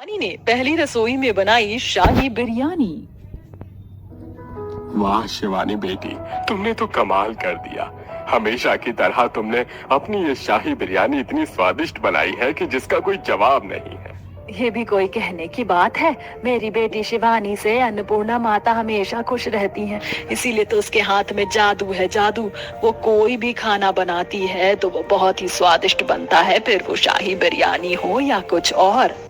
शिवानी ने पहली रसोई में बनाई शाही बिरयानी। वाह शिवानी बेटी, तुमने तो कमाल कर दिया। हमेशा की तरह तुमने अपनी ये शाही बिरयानी इतनी स्वादिष्ट बनाई है कि जिसका कोई जवाब नहीं है। ये भी कोई कहने की बात है। मेरी बेटी शिवानी से अन्नपूर्णा माता हमेशा खुश रहती हैं, इसीलिए तो उसके हाथ में जादू है, जादू। वो कोई भी खाना बनाती है तो वो बहुत ही स्वादिष्ट बनता है, फिर वो शाही बिरयानी हो या कुछ और।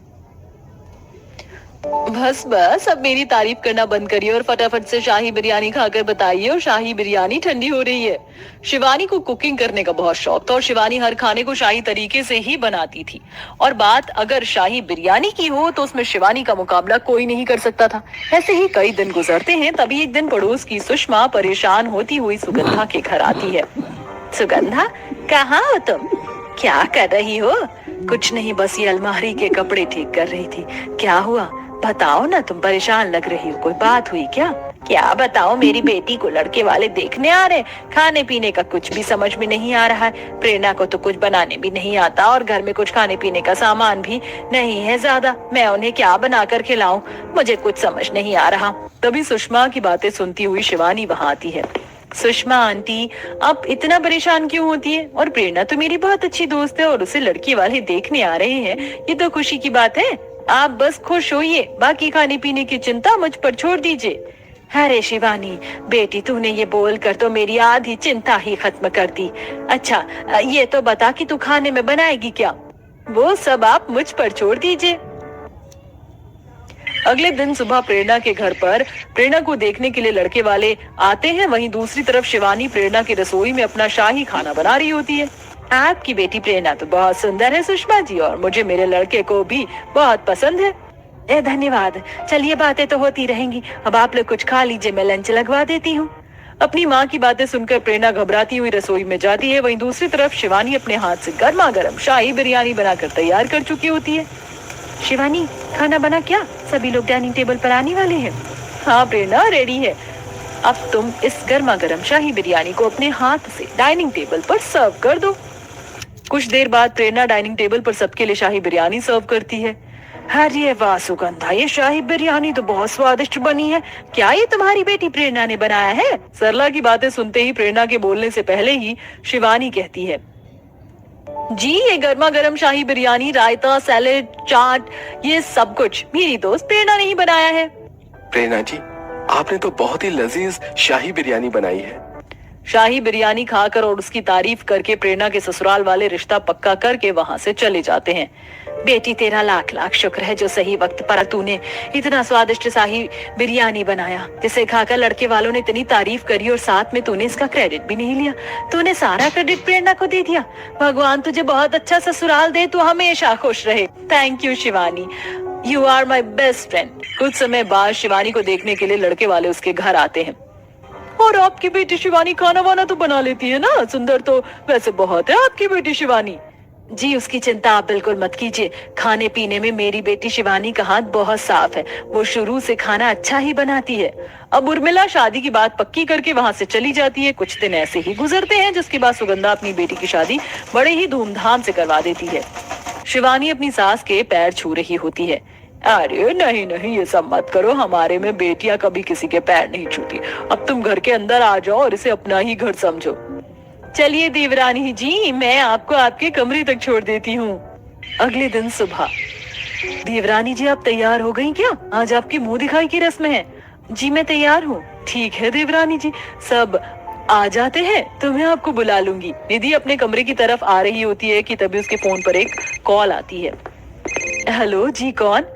बस बस, अब मेरी तारीफ करना बंद करिए और फटाफट से शाही बिरयानी खाकर बताइए। और शाही बिरयानी ठंडी हो रही है। शिवानी को कुकिंग करने का बहुत शौक था और शिवानी हर खाने को शाही तरीके से ही बनाती थी। और बात अगर शाही बिरयानी की हो तो उसमें शिवानी का मुकाबला कोई नहीं कर सकता था। ऐसे ही कई दिन गुजरते हैं, तभी एक दिन पड़ोस की सुषमा परेशान होती हुई सुगंधा के घर आती है। सुगंधा, कहाँ हो तुम? क्या कर रही हो? कुछ नहीं, बस ये अलमारी के कपड़े ठीक कर रही थी। क्या हुआ बताओ ना, तुम परेशान लग रही हो, कोई बात हुई क्या? क्या बताओ, मेरी बेटी को लड़के वाले देखने आ रहे। खाने पीने का कुछ भी समझ में नहीं आ रहा है। प्रेरणा को तो कुछ बनाने भी नहीं आता और घर में कुछ खाने पीने का सामान भी नहीं है ज्यादा। मैं उन्हें क्या बनाकर खिलाऊं, मुझे कुछ समझ नहीं आ रहा। तभी सुषमा की बातें सुनती हुई शिवानी वहां आती है। सुषमा आंटी, आप इतना परेशान क्यों होती है? और प्रेरणा तो मेरी बहुत अच्छी दोस्त है और उसे लड़की वाले देखने आ रहे हैं, ये तो खुशी की बात है। आप बस खुश होइए, बाकी खाने पीने की चिंता मुझ पर छोड़ दीजिए। अरे शिवानी बेटी, तूने ये बोल कर तो मेरी आधी चिंता ही खत्म कर दी। अच्छा ये तो बता कि तू खाने में बनाएगी क्या? वो सब आप मुझ पर छोड़ दीजिए। अगले दिन सुबह प्रेरणा के घर पर प्रेरणा को देखने के लिए लड़के वाले आते हैं। वहीं दूसरी तरफ शिवानी प्रेरणा की रसोई में अपना शाही खाना बना रही होती है। आपकी बेटी प्रेरणा तो बहुत सुंदर है सुषमा जी, और मुझे मेरे लड़के को भी बहुत पसंद है। धन्यवाद। चलिए बातें तो होती रहेंगी, अब आप लोग कुछ खा लीजिए, मैं लंच लगवा देती हूँ। अपनी माँ की बातें सुनकर प्रेरणा घबराती हुई रसोई में जाती है। वहीं दूसरी तरफ शिवानी अपने हाथ से गर्मा गर्म शाही बिरयानी बनाकर तैयार कर चुकी होती है। शिवानी, खाना बना क्या? सभी लोग डाइनिंग टेबल पर आने वाले हैं। हाँ प्रेरणा, रेडी है। अब तुम इस गर्मा गर्म शाही बिरयानी को अपने हाथ से डाइनिंग टेबल पर सर्व कर दो। कुछ देर बाद प्रेरणा डाइनिंग टेबल पर सबके लिए शाही बिरयानी सर्व करती है। अरे वाह सुगंधा, ये शाही बिरयानी तो बहुत स्वादिष्ट बनी है। क्या ये तुम्हारी बेटी प्रेरणा ने बनाया है? सरला की बातें सुनते ही प्रेरणा के बोलने से पहले ही शिवानी कहती है, जी ये गर्मा गर्म शाही बिरयानी, रायता, सैलेड, चाट, ये सब कुछ मेरी दोस्त प्रेरणा ने ही बनाया है। प्रेरणा जी, आपने तो बहुत ही लजीज शाही बिरयानी बनाई है। शाही बिरयानी खाकर और उसकी तारीफ करके प्रेरणा के ससुराल वाले रिश्ता पक्का करके वहां से चले जाते हैं। बेटी तेरा लाख लाख शुक्र है जो सही वक्त पर तूने इतना स्वादिष्ट शाही बिरयानी बनाया, जिसे खाकर लड़के वालों ने इतनी तारीफ करी और साथ में तूने इसका क्रेडिट भी नहीं लिया। तूने सारा क्रेडिट प्रेरणा को दे दिया। भगवान तुझे बहुत अच्छा ससुराल दे, तू हमेशा खुश रहे। Thank you Shivani, you are my best friend. कुछ समय बाद शिवानी को देखने के लिए लड़के वाले उसके घर आते हैं। और आपकी बेटी शिवानी खाना वाना तो बना लेती है ना? सुंदर तो वैसे बहुत है आपकी बेटी शिवानी। जी उसकी चिंता आप बिल्कुल मत कीजिए, खाने पीने में मेरी बेटी शिवानी का हाथ बहुत साफ है। वो शुरू से खाना अच्छा ही बनाती है। अब उर्मिला शादी की बात पक्की करके वहां से चली जाती है। कुछ दिन ऐसे ही गुजरते हैं, जिसके बाद सुगंधा अपनी बेटी की शादी बड़े ही धूमधाम से करवा देती है। शिवानी अपनी सास के पैर छू रही होती है। अरे नहीं नहीं, ये सब मत करो, हमारे में बेटियां कभी किसी के पैर नहीं छूती। अब तुम घर के अंदर आ जाओ और इसे अपना ही घर समझो। चलिए देवरानी जी, मैं आपको आपके कमरे तक छोड़ देती हूँ। अगले दिन सुबह, देवरानी जी आप तैयार हो गई क्या? आज आपकी मुंह दिखाई की रस्म है। जी मैं तैयार हूँ। ठीक है देवरानी जी, सब आ जाते हैं तो मैं आपको बुला लूंगी। निधि अपने कमरे की तरफ आ रही होती है कि तभी उसके फोन पर एक कॉल आती है। हेलो जी, कौन?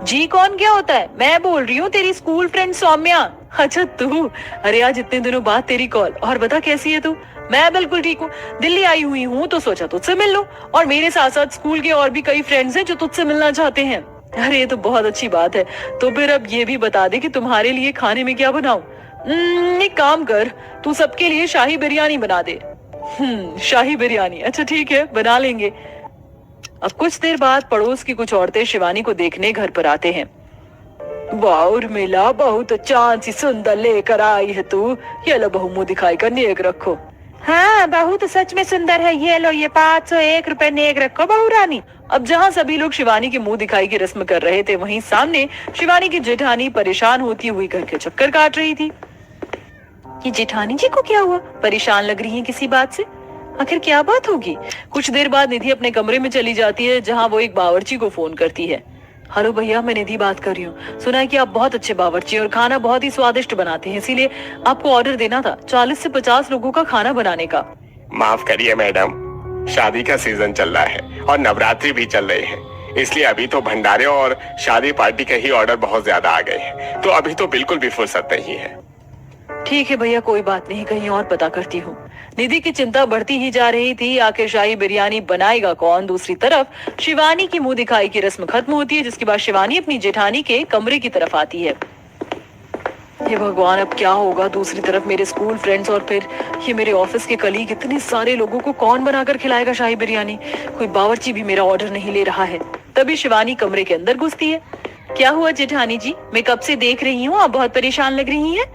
जी कौन क्या होता है? मैं बोल रही हूँ तेरी स्कूल फ्रेंड सौम्या। अच्छा तू? अरे आज इतने दिनों बाद तेरी कॉल। और बता कैसी है तू? मैं बिल्कुल ठीक हूँ, दिल्ली आई हुई हूँ तो सोचा तुझसे मिल लूं। और मेरे साथ साथ स्कूल के और भी कई फ्रेंड्स हैं जो तुझसे मिलना चाहते हैं। अरे ये तो बहुत अच्छी बात है। तो फिर अब ये भी बता दे कि तुम्हारे लिए खाने में क्या बनाऊं? एक काम कर, तू सबके लिए शाही बिरयानी बना दे। शाही बिरयानी, अच्छा ठीक है बना लेंगे। अब कुछ देर बाद पड़ोस की कुछ औरतें शिवानी को देखने घर पर आते हैं। वाह उर्मिला, बहुत चांद सी सुंदर लेकर आई है तू। ये लो बहू, मुंह दिखाई कर नेक रखो। हाँ बहू तो सच में सुंदर है, ये लो ये 501 रुपए नेक रखो बहू रानी। अब जहाँ सभी लोग शिवानी के मुंह दिखाई की रस्म कर रहे थे, वहीं सामने शिवानी की जेठानी परेशान होती हुई घर के चक्कर काट रही थी। ये जेठानी जी को क्या हुआ, परेशान लग रही है किसी बात से? आखिर क्या बात होगी? कुछ देर बाद निधि अपने कमरे में चली जाती है, जहाँ वो एक बावर्ची को फोन करती है। हेलो भैया, मैं निधि बात कर रही हूँ। सुना है कि आप बहुत अच्छे बावर्ची और खाना बहुत ही स्वादिष्ट बनाते हैं, इसीलिए आपको ऑर्डर देना था 40 से 50 लोगों का खाना बनाने का। माफ करिए मैडम, शादी का सीजन चल रहा है और नवरात्रि भी चल रहे हैं, इसलिए अभी तो भंडारे और शादी पार्टी के ही ऑर्डर बहुत ज्यादा आ गए हैं, तो अभी तो बिल्कुल भी फुर्सत नहीं है। ठीक है भैया, कोई बात नहीं, कहीं और पता करती हूँ। निधि की चिंता बढ़ती ही जा रही थी, आखिर शाही बिरयानी बनाएगा कौन। दूसरी तरफ शिवानी की मुंह दिखाई की रस्म खत्म होती है, जिसके बाद शिवानी अपनी जेठानी के कमरे की तरफ आती है। हे भगवान, अब क्या होगा? दूसरी तरफ मेरे स्कूल फ्रेंड्स और फिर ये मेरे ऑफिस के कलीग, इतने सारे लोगों को कौन बनाकर खिलाएगा शाही बिरयानी? कोई बावर्ची भी मेरा ऑर्डर नहीं ले रहा है। तभी शिवानी कमरे के अंदर घुसती है। क्या हुआ जेठानी जी, मैं कब से देख रही हूँ, आप बहुत परेशान लग रही हैं।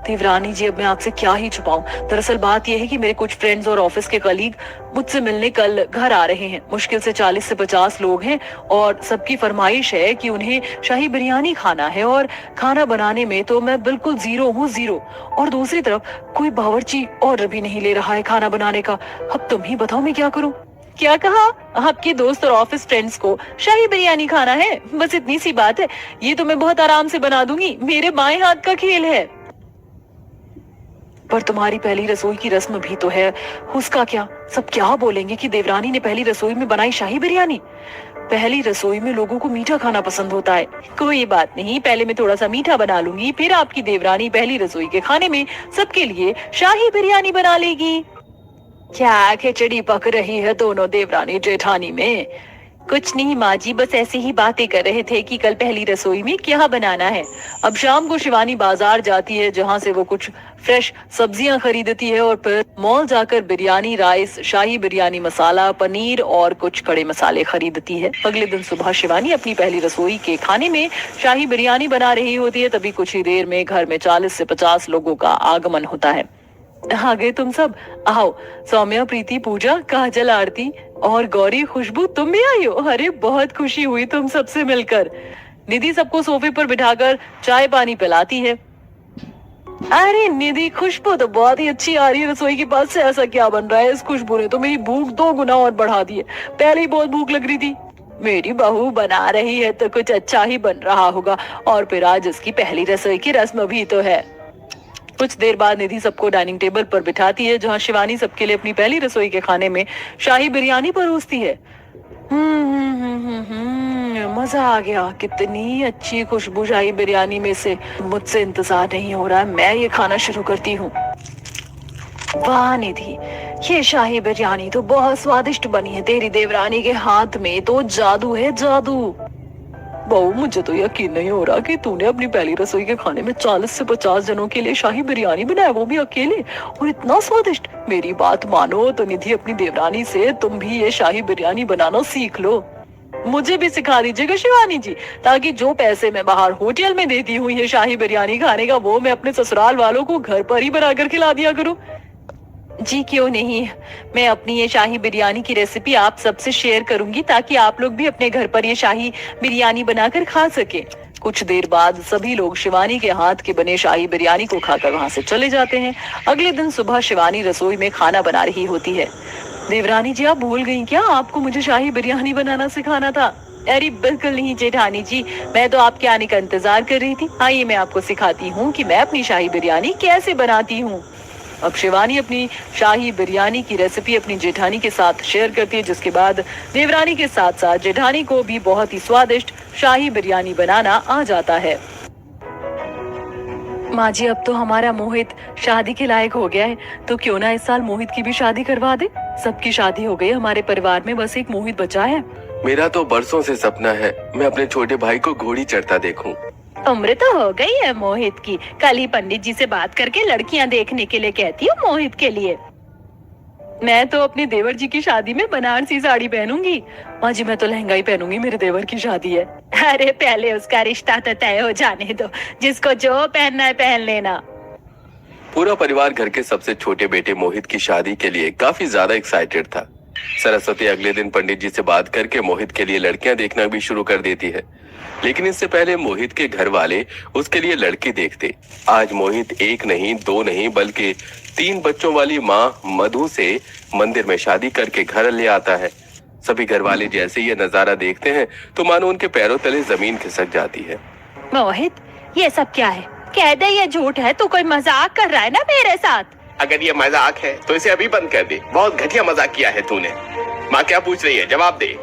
देवरानी जी, अब मैं आपसे क्या ही छुपाऊं। दरअसल बात यह है कि मेरे कुछ फ्रेंड्स और ऑफिस के कलीग मुझसे मिलने कल घर आ रहे हैं। मुश्किल से 40 से 50 लोग हैं और सबकी फरमाइश है कि उन्हें शाही बिरयानी खाना है, और खाना बनाने में तो मैं बिल्कुल जीरो हूँ, जीरो। और दूसरी तरफ कोई बावर्ची ऑर्डर भी नहीं ले रहा है खाना बनाने का। अब तुम ही बताओ मैं क्या करूँ। क्या कहा? आपके दोस्त और ऑफिस फ्रेंड्स को शाही बिरयानी खाना है? बस इतनी सी बात है, ये तो मैं बहुत आराम से बना दूंगी, मेरे बाएं हाथ का खेल है। पर तुम्हारी पहली रसोई की रस्म भी तो है, उसका क्या? सब क्या बोलेंगे कि देवरानी ने पहली रसोई में बनाई शाही बिरयानी। पहली रसोई में लोगों को मीठा खाना पसंद होता है। कोई बात नहीं, पहले मैं थोड़ा सा मीठा बना लूंगी, फिर आपकी देवरानी पहली रसोई के खाने में सबके लिए शाही बिरयानी बना लेगी। क्या खिचड़ी पक रही है दोनों देवरानी जेठानी में? कुछ नहीं माँ जी, बस ऐसे ही बातें कर रहे थे कि कल पहली रसोई में क्या बनाना है। अब शाम को शिवानी बाजार जाती है, जहाँ से वो कुछ फ्रेश सब्जियां खरीदती है और फिर मॉल जाकर बिरयानी राइस, शाही बिरयानी मसाला, पनीर और कुछ खड़े मसाले खरीदती है। अगले दिन सुबह शिवानी अपनी पहली रसोई के खाने में शाही बिरयानी बना रही होती है। तभी कुछ ही देर में घर में 40 से 50 लोगों का आगमन होता है। आ गए तुम सब, आओ। सौम्या, प्रीति, पूजा, काजल, आरती और गौरी, खुशबू, तुम भी आई हो? अरे बहुत खुशी हुई तुम सबसे मिलकर। निधि सबको सोफे पर बिठाकर चाय पानी पिलाती है। अरे निधि, खुशबू तो बहुत ही अच्छी आ रही है रसोई के पास से। ऐसा क्या बन रहा है? इस खुशबू ने तो मेरी भूख 2 गुना और बढ़ा दी है। पहले ही बहुत भूख लग रही थी। मेरी बहू बना रही है तो कुछ अच्छा ही बन रहा होगा, और फिर आज उसकी पहली रसोई की रस्म भी तो है। कुछ देर बाद निधि सबको डाइनिंग टेबल पर बिठाती है, जहाँ शिवानी सबके लिए अपनी पहली रसोई के खाने में शाही बिरयानी परोसती है। मजा आ गया। कितनी अच्छी खुशबू शाही बिरयानी में से। मुझसे इंतजार नहीं हो रहा, मैं ये खाना शुरू करती हूँ। वाह निधि, ये शाही बिरयानी तो बहुत स्वादिष्ट बनी है। तेरी देवरानी के हाथ में तो जादू है, जादू। बहू, मुझे तो यकीन नहीं हो रहा कि तूने अपनी पहली रसोई के खाने में 40 से 50 जनों के लिए शाही बिरयानी बनाया, वो भी अकेले, और इतना स्वादिष्ट। मेरी बात मानो तो निधि, अपनी देवरानी से तुम भी ये शाही बिरयानी बनाना सीख लो। मुझे भी सिखा दीजिएगा शिवानी जी, ताकि जो पैसे मैं बाहर होटल में देती हूँ ये शाही बिरयानी खाने का, वो मैं अपने ससुराल वालों को घर पर ही बनाकर खिला दिया करूँ। जी क्यों नहीं, मैं अपनी ये शाही बिरयानी की रेसिपी आप सबसे शेयर करूंगी, ताकि आप लोग भी अपने घर पर ये शाही बिरयानी बनाकर खा सके। कुछ देर बाद सभी लोग शिवानी के हाथ के बने शाही बिरयानी को खाकर वहां से चले जाते हैं। अगले दिन सुबह शिवानी रसोई में खाना बना रही होती है। देवरानी जी, आप भूल गई क्या? आपको मुझे शाही बिरयानी बनाना सिखाना था। अरे बिल्कुल नहीं जेठानी जी, मैं तो आपके आने का इंतजार कर रही थी। आइए मैं आपको सिखाती हूँ कि मैं अपनी शाही बिरयानी कैसे बनाती हूँ। अब शिवानी अपनी शाही बिरयानी की रेसिपी अपनी जेठानी के साथ शेयर करती है, जिसके बाद देवरानी के साथ साथ जेठानी को भी बहुत ही स्वादिष्ट शाही बिरयानी बनाना आ जाता है। माँ जी, अब तो हमारा मोहित शादी के लायक हो गया है, तो क्यों ना इस साल मोहित की भी शादी करवा दे। सबकी शादी हो गई, हमारे परिवार में बस एक मोहित बचा है। मेरा तो बरसों से सपना है मैं अपने छोटे भाई को घोड़ी चढ़ता देखूं। उम्र तो हो गई है मोहित की। कल ही पंडित जी से बात करके लड़कियां देखने के लिए कहती हूँ मोहित के लिए। मैं तो अपने देवर जी की शादी में बनारसी साड़ी पहनूंगी। माँ जी, मैं तो लहंगा ही पहनूंगी, मेरे देवर की शादी है। अरे पहले उसका रिश्ता तो तय हो जाने दो, जिसको जो पहनना है पहन लेना। पूरा परिवार घर के सबसे छोटे बेटे मोहित की शादी के लिए काफी ज्यादा एक्साइटेड था। सरस्वती अगले दिन पंडित जी से बात करके मोहित के लिए लड़कियां देखना भी शुरू कर देती है, लेकिन इससे पहले मोहित के घर वाले उसके लिए लड़की देखते। आज मोहित एक नहीं, दो नहीं, बल्कि 3 बच्चों वाली माँ मधु से मंदिर में शादी करके घर ले आता है। सभी घर वाले जैसे ये नजारा देखते हैं तो मानो उनके पैरों तले जमीन खिसक जाती है। मोहित, ये सब क्या है? कह दे ये झूठ है, तू कोई मजाक कर रहा है ना मेरे साथ? अगर ये मजाक है तो इसे अभी बंद कर दे। बहुत घटिया मजाक किया है तूने। माँ क्या पूछ रही है, जवाब दे।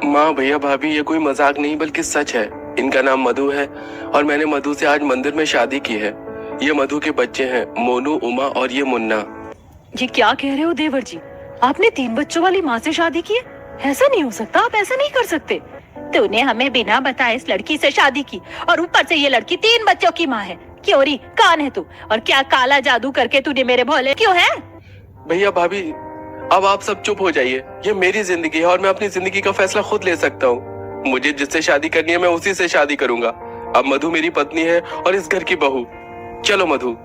माँ, भैया, भाभी, ये कोई मजाक नहीं बल्कि सच है। इनका नाम मधु है और मैंने मधु से आज मंदिर में शादी की है। ये मधु के बच्चे हैं, मोनू, उमा और ये मुन्ना। ये क्या कह रहे हो देवर जी? आपने 3 बच्चों वाली माँ से शादी की है? ऐसा नहीं हो सकता, आप ऐसा नहीं कर सकते। तूने हमें बिना बताए इस लड़की से शादी की और ऊपर से ये लड़की 3 बच्चों की माँ है। क्यों री, कौन है तू? और क्या काला जादू करके तूने मेरे भोले क्यों है? भैया, भाभी, अब आप सब चुप हो जाइए। ये मेरी जिंदगी है और मैं अपनी जिंदगी का फैसला खुद ले सकता हूँ। मुझे जिससे शादी करनी है मैं उसी से शादी करूंगा। अब मधु मेरी पत्नी है और इस घर की बहू। चलो मधु।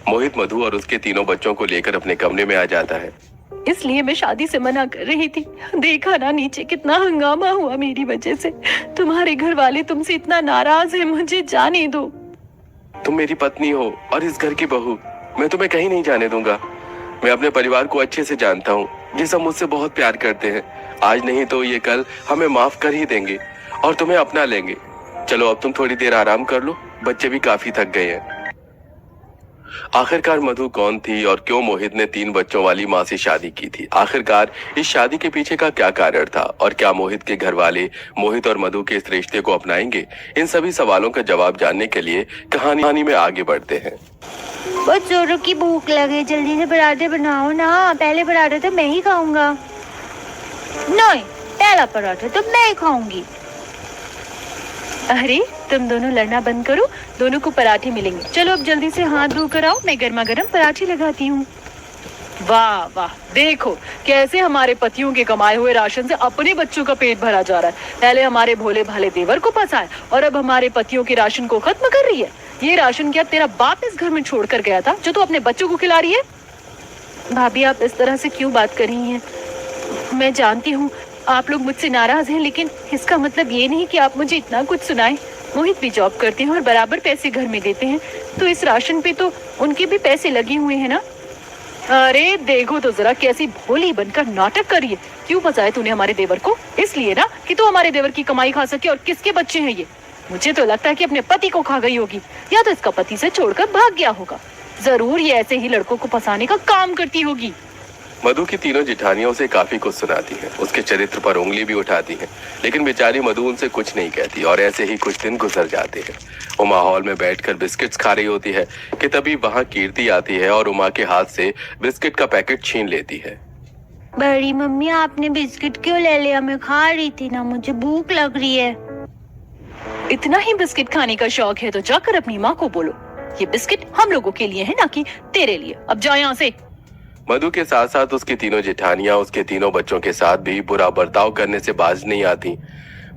मोहित मधु और उसके 3 बच्चों को लेकर अपने कमरे में आ जाता है। इसलिए मैं शादी से मना कर रही थी। देखा ना नीचे कितना हंगामा हुआ मेरी वजह से। तुम्हारे घर वाले तुमसे इतना नाराज है, मुझे जाने दो। तुम मेरी पत्नी हो और इस घर की बहू। मैं तुम्हें कहीं नहीं जाने दूंगा। मैं अपने परिवार को अच्छे से जानता हूँ। ये सब मुझसे बहुत प्यार करते हैं। आज नहीं तो ये कल हमें माफ कर ही देंगे और तुम्हें अपना लेंगे। चलो अब तुम थोड़ी देर आराम कर लो, बच्चे भी काफी थक गए हैं। आखिरकार मधु कौन थी और क्यों मोहित ने 3 बच्चों वाली माँ से शादी की थी? आखिरकार इस शादी के पीछे का क्या कारण था और क्या मोहित के घर वाले मोहित और मधु के इस रिश्ते को अपनाएंगे? इन सभी सवालों का जवाब जानने के लिए कहानी में आगे बढ़ते हैं। बहुत जोरों की भूख लगे, जल्दी से पराठे बनाओ ना। पहले पराठे तो मैं ही खाऊंगा। नहीं, पहला पराठा तो मैं ही खाऊंगी। अरे तुम दोनों लड़ना बंद करो, दोनों को पराठे मिलेंगे। चलो अब जल्दी से हाथ धो कर आओ, मैं गर्मा गर्म पराठे लगाती हूँ। वाह वाह, देखो कैसे हमारे पतियों के कमाए हुए राशन से अपने बच्चों का पेट भरा जा रहा है। पहले हमारे भोले भाले देवर को फंसाए और अब हमारे पतियों के राशन को खत्म कर रही है। ये राशन क्या तेरा बाप इस घर में छोड़ कर गया था जो तू अपने बच्चों को खिला रही है? भाभी, आप इस तरह से क्यों बात कर रही हैं? मैं जानती हूँ आप लोग मुझसे नाराज हैं, लेकिन इसका मतलब ये नहीं कि आप मुझे इतना कुछ सुनाएं। मोहित भी जॉब करते हैं और बराबर पैसे घर में देते हैं, तो इस राशन पे तो उनके भी पैसे लगे हुए हैं ना। अरे देखो तो जरा कैसी भोली बनकर नाटक कर रही है। क्यों फंसाया तूने हमारे देवर को? इसलिए ना कि तू हमारे देवर की कमाई खा सके। और किसके बच्चे हैं ये? मुझे तो लगता है कि अपने पति को खा गई होगी, या तो इसका पति से छोड़कर भाग गया होगा। जरूर ये ऐसे ही लड़कों को फंसाने का काम करती होगी। मधु की 3 जेठानियां उसे काफी कुछ सुनाती हैं, उसके चरित्र पर उंगली भी उठाती हैं, लेकिन बेचारी मधु उनसे कुछ नहीं कहती और ऐसे ही कुछ दिन गुजर जाते हैं। उमा हॉल में बैठकर बिस्किट्स खा रही होती है कि तभी वहां कीर्ति आती है और उमा के हाथ से बिस्किट का पैकेट छीन लेती है। बड़ी मम्मी, आपने बिस्किट क्यों ले लिया? मैं खा रही थी ना, मुझे भूख लग रही है। इतना ही बिस्किट खाने का शौक है तो जाकर अपनी माँ को बोलो, ये बिस्किट हम लोगों के लिए है, ना कि तेरे लिए। अब जा यहाँ से। मधु के साथ साथ उसकी 3 जेठानियां उसके 3 बच्चों के साथ भी बुरा बर्ताव करने से बाज नहीं आती।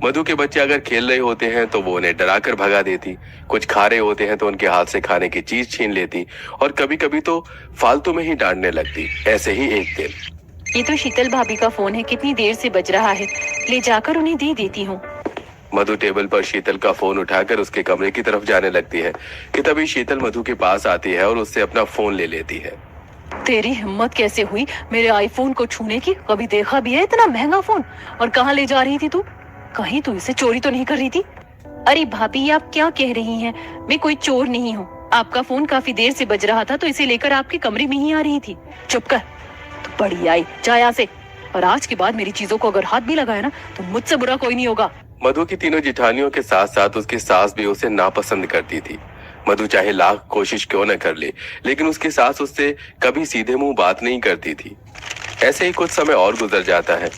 मधु के बच्चे अगर खेल रहे होते हैं तो वो उन्हें डरा कर भगा देती, कुछ खा रहे होते हैं तो उनके हाथ से खाने की चीज छीन लेती और कभी कभी तो फालतू में ही डांटने लगती। ऐसे ही एक दिन। ये तो शीतल भाभी का फोन है, कितनी देर से बज रहा है, ले जाकर उन्हें दे देती हूँ। मधु टेबल पर शीतल का फोन उठाकर उसके कमरे की तरफ जाने लगती है कि तभी शीतल मधु के पास आती है और उससे अपना फोन ले लेती है। तेरी हिम्मत कैसे हुई मेरे आईफोन को छूने की? कभी देखा भी है इतना महंगा फोन? और कहाँ ले जा रही थी तू? कहीं तू इसे चोरी तो नहीं कर रही थी? अरे भाभी, आप क्या कह रही हैं? मैं कोई चोर नहीं हूँ। आपका फोन काफी देर से बज रहा था तो इसे लेकर आपके कमरे में ही आ रही थी। चुप कर, तो बड़ी आई, जा यहाँ से। और आज के बाद मेरी चीजों को अगर हाथ भी लगाया ना तो मुझसे बुरा कोई नहीं होगा। मधु की 3 जेठानियों के साथ साथ उसकी सास भी उसे नापसंद करती थी। मधु चाहे लाख कोशिश क्यों न कर ले, लेकिन उसकी सास उससे कभी सीधे मुंह बात नहीं करती थी। ऐसे ही कुछ समय और गुजर जाता है।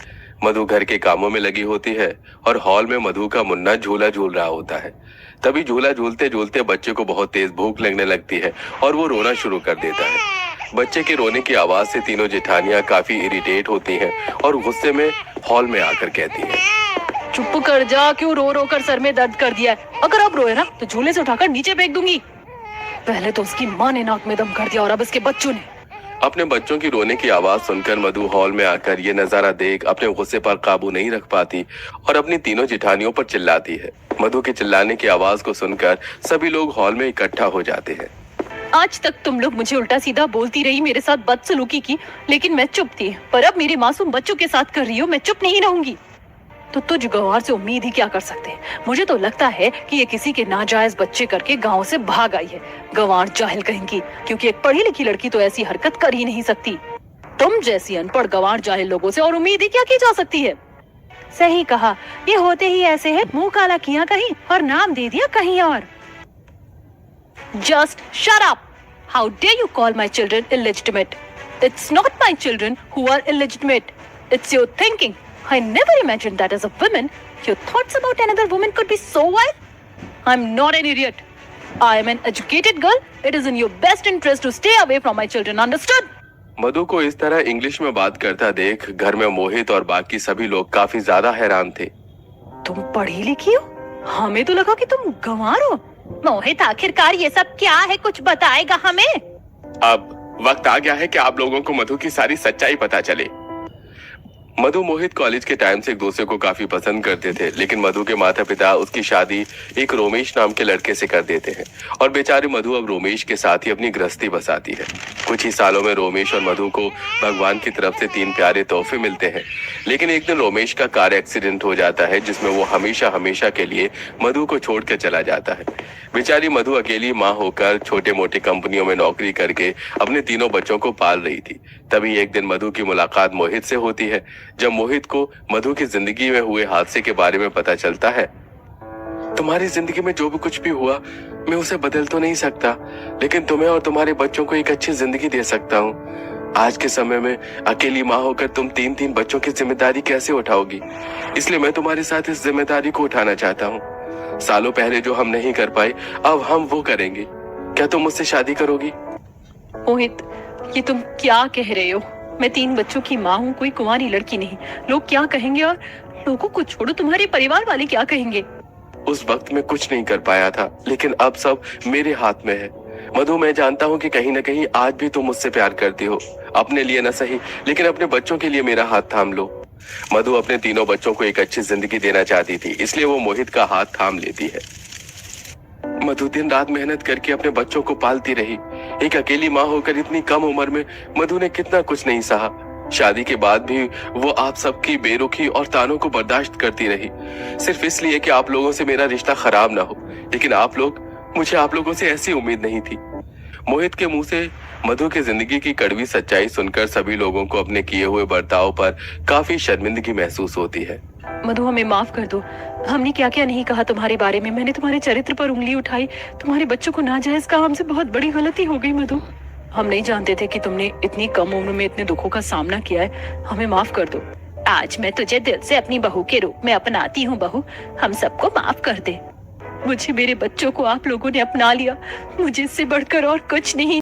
मधु घर के कामों में लगी होती है और हॉल में मधु का मुन्ना झूला झूल रहा होता है। तभी झूला झूलते झूलते बच्चे को बहुत तेज भूख लगने लगती है और वो रोना शुरू कर देता है। बच्चे के रोने की आवाज से 3 जेठानियां काफी इरिटेट होती हैं और गुस्से में हॉल में आकर कहती हैं, चुप कर जा, क्यों रो रो कर सर में दर्द कर दिया है? अगर अब रोए ना तो झूले से उठाकर नीचे फेंक दूंगी। पहले तो उसकी माँ ने नाक में दम कर दिया और अब इसके बच्चों ने। अपने बच्चों की रोने की आवाज सुनकर मधु हॉल में आकर ये नजारा देख अपने गुस्से पर काबू नहीं रख पाती और अपनी तीनों जिठानियों पर चिल्लाती है। मधु के चिल्लाने की आवाज को सुनकर सभी लोग हॉल में इकट्ठा हो जाते हैं। आज तक तुम लोग मुझे उल्टा सीधा बोलती रही, मेरे साथ बदसलूकी की, लेकिन मैं चुप थी। पर अब मेरे मासूम बच्चों के साथ कर रही हो, मैं चुप नहीं रहूंगी। तो तुझ गंवार से उम्मीद ही क्या कर सकते हैं। मुझे तो लगता है कि ये किसी के नाजायज बच्चे करके गांव से भाग आई है। गंवार जाहिल कहेंगी, क्योंकि एक पढ़ी लिखी लड़की तो ऐसी हरकत कर ही नहीं सकती। तुम जैसी अनपढ़ गंवार जाहिल लोगों से और उम्मीद ही क्या की जा सकती है। सही कहा, ये होते ही ऐसे है, मुंह काला किया कहीं और नाम दे दिया कहीं और। Just shut up! How dare you call my children illegitimate? It's not my children who are illegitimate. It's your thinking. I never imagined that as a woman, your thoughts about another woman could be so wild. I'm not an idiot. I am an educated girl. It is in your best interest to stay away from my children. Understood? मधु को इस तरह English में बात करता देख घर में मोहित और बाकी सभी लोग काफी ज्यादा हैरान थे। तुम पढ़ी लिखी हो? हमें तो लगा कि तुम गंवार हो। मोहित, आखिरकार ये सब क्या है, कुछ बताएगा हमें? अब वक्त आ गया है कि आप लोगों को मधु की सारी सच्चाई पता चले। मधु मोहित कॉलेज के टाइम से एक दूसरे को काफी पसंद करते थे, लेकिन मधु के माता पिता उसकी शादी एक रोमेश नाम के लड़के से कर देते हैं और बेचारी मधु अब रोमेश के साथ ही अपनी गृहस्थी बसाती है। कुछ ही सालों में रोमेश और मधु को भगवान की तरफ से 3 प्यारे तोहफे मिलते हैं, लेकिन एक दिन रोमेश का कार एक्सीडेंट हो जाता है जिसमें वो हमेशा हमेशा के लिए मधु को छोड़कर चला जाता है। बेचारी मधु अकेली माँ होकर छोटे मोटे कंपनियों में नौकरी करके अपने तीनों बच्चों को पाल रही थी। तभी एक दिन मधु की मुलाकात मोहित से होती है। जब मोहित को मधु की जिंदगी में हुए हादसे के बारे में पता चलता है, तुम्हारी जिंदगी में जो भी कुछ भी हुआ मैं उसे बदल तो नहीं सकता, लेकिन तुम्हें और तुम्हारे बच्चों को एक अच्छी जिंदगी दे सकता हूँ। आज के समय में अकेली माँ होकर तुम 3 बच्चों की जिम्मेदारी कैसे उठाओगी, इसलिए मैं तुम्हारे साथ इस जिम्मेदारी को उठाना चाहता हूँ। सालों पहले जो हम नहीं कर पाए अब हम वो करेंगे। क्या तुम मुझसे शादी करोगी? मोहित, ये तुम क्या कह रहे हो? मैं 3 बच्चों की माँ हूँ, कोई कुंवारी लड़की नहीं। लोग क्या कहेंगे, और लोगों को छोड़ो, तुम्हारे परिवार वाले क्या कहेंगे? उस वक्त मैं कुछ नहीं कर पाया था, लेकिन अब सब मेरे हाथ में है। मधु, मैं जानता हूँ कि कहीं न कहीं आज भी तुम मुझसे प्यार करती हो। अपने लिए न सही, लेकिन अपने बच्चों के लिए मेरा हाथ थाम लो। मधु अपने तीनों बच्चों को एक अच्छी जिंदगी देना चाहती थी, इसलिए वो मोहित का हाथ थाम लेती है। मधु दिन रात मेहनत करके अपने बच्चों को पालती रही। एक अकेली माँ होकर इतनी कम उम्र में मधु ने कितना कुछ नहीं सहा। शादी के बाद भी वो आप सबकी बेरुखी और तानों को बर्दाश्त करती रही, सिर्फ इसलिए कि आप लोगों से मेरा रिश्ता खराब ना हो। लेकिन मुझे आप लोगों से ऐसी उम्मीद नहीं थी। मोहित के मुंह से मधु की जिंदगी की कड़वी सच्चाई सुनकर सभी लोगों को अपने किए हुए बर्ताव पर काफी शर्मिंदगी महसूस होती है। मधु, हमें माफ कर दो। हमने क्या क्या नहीं कहा तुम्हारे बारे में। मैंने तुम्हारे चरित्र पर उंगली उठाई, तुम्हारे बच्चों को नाजायज कहा। हमसे बहुत बड़ी गलती हो गई मधु। हम नहीं जानते थे कि तुमने इतनी कम उम्र में इतने दुखों का सामना किया है। हमें माफ कर दो। आज मैं तुझे दिल से अपनी बहू के रूप में अपनाती हूँ। बहू, हम सबको माफ कर दे। मुझे मेरे बच्चों को आप लोगों ने अपना लिया, मुझे इससे बढ़कर और कुछ नहीं